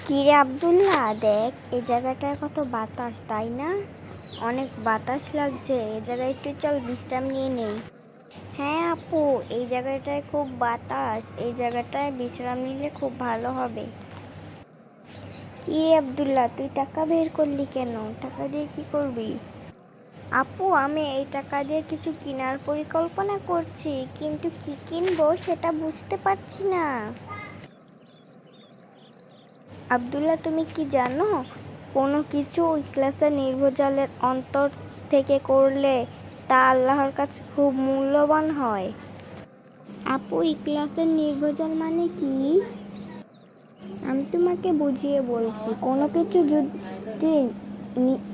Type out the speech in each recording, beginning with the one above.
কিরে আব্দুল্লাহ, দেখ এই জায়গাটায় কত বাতাস, তাই না? অনেক বাতাস লাগছে। এই জায়গায় একটু চল বিশ্রাম নিয়ে নেই। হ্যাঁ আপু, এই জায়গাটায় খুব বাতাস, এই জায়গাটায় বিশ্রাম নিলে খুব ভালো হবে। কিরে আব্দুল্লাহ, তুই টাকা বের করলি কেন? টাকা দিয়ে কি করবি? আপু, আমি এই টাকা দিয়ে কিছু কেনার পরিকল্পনা করছি, কিন্তু কি কিনবো সেটা বুঝতে পারছি না। আব্দুল্লাহ, তুমি কি জানো, কোনো কিছু ইখলাসের নির্ভেজালের অন্তর থেকে করলে তা আল্লাহর কাছে খুব মূল্যবান হয়। আপু, ইখলাসের নির্ভেজাল মানে কি? আমি তোমাকে বুঝিয়ে বলছি। কোনো কিছু যদি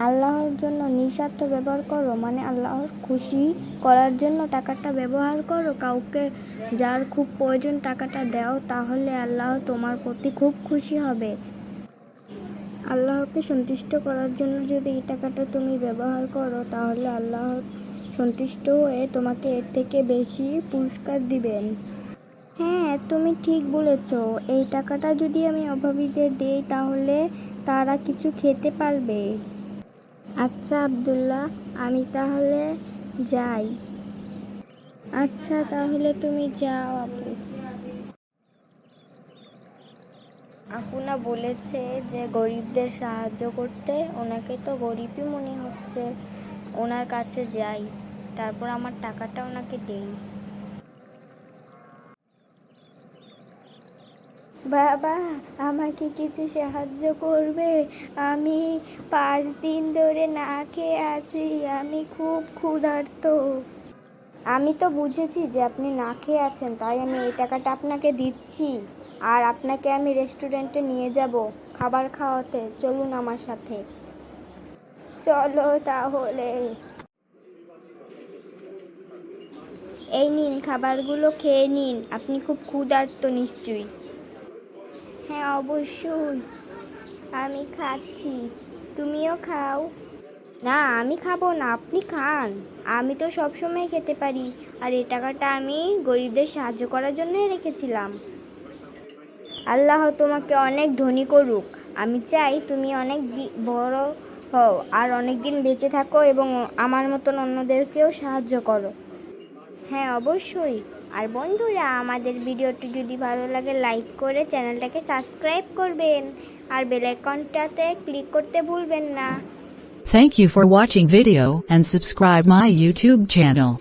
আল্লাহর জন্য নিঃস্বার্থ ব্যবহার করো, মানে আল্লাহর খুশি করার জন্য টাকাটা ব্যবহার করো, কাউকে যার খুব প্রয়োজন টাকাটা দাও, তাহলে আল্লাহ তোমার প্রতি খুব খুশি হবে। আল্লাহকে সন্তুষ্ট করার জন্য যদি এই টাকাটা তুমি ব্যবহার করো, তাহলে আল্লাহ সন্তুষ্ট হয়ে তোমাকে এর থেকে বেশি পুরস্কার দিবেন। হ্যাঁ, তুমি ঠিক বলেছ। এই টাকাটা যদি আমি অভাবীদের দেই, তাহলে তারা কিছু খেতে পারবে। আচ্ছা আব্দুল্লাহ, আমি তাহলে যাই। আচ্ছা, তাহলে তুমি যাও আপু। আপু না বলেছে যে গরিবদের সাহায্য করতে, ওনাকে তো গরিবই মনে হচ্ছে। ওনার কাছে যাই, তারপর আমার টাকাটা ওনাকে দেই। বাবা, আমাকে কিছু সাহায্য করবে? আমি 5 দিন ধরে না খেয়ে আছি, আমি খুব ক্ষুধার্ত। আমি তো বুঝেছি যে আপনি না খেয়ে আছেন, তাই আমি এই টাকাটা আপনাকে দিচ্ছি। আর আপনাকে আমি রেস্টুরেন্টে নিয়ে যাব খাবার খাওয়াতে। চলুন আমার সাথে। চলো তাহলে। এই নিন, খাবারগুলো খেয়ে নিন। আপনি খুব ক্ষুধার্ত নিশ্চয়ই। হ্যাঁ অবশ্যই, আমি খাচ্ছি। তুমিও খাও। না, আমি খাবো না, আপনি খান। আমি তো সবসময় খেতে পারি, আর এই টাকাটা আমি গরিবদের সাহায্য করার জন্যই রেখেছিলাম। আল্লাহ তোমাকে অনেক ধনী করুক। আমি চাই তুমি অনেক বড় হও, আর অনেক দিন বেঁচে থাকো, এবং আমার মতন অন্যদেরকেও সাহায্য করো। হ্যাঁ অবশ্যই। আর বন্ধুরা, আমাদের ভিডিওটি যদি ভালো লাগে লাইক করে চ্যানেলটাকে সাবস্ক্রাইব করবেন, আর বেল আইকনটাতে ক্লিক করতে ভুলবেন না। Thank you for watching video and subscribe my YouTube channel.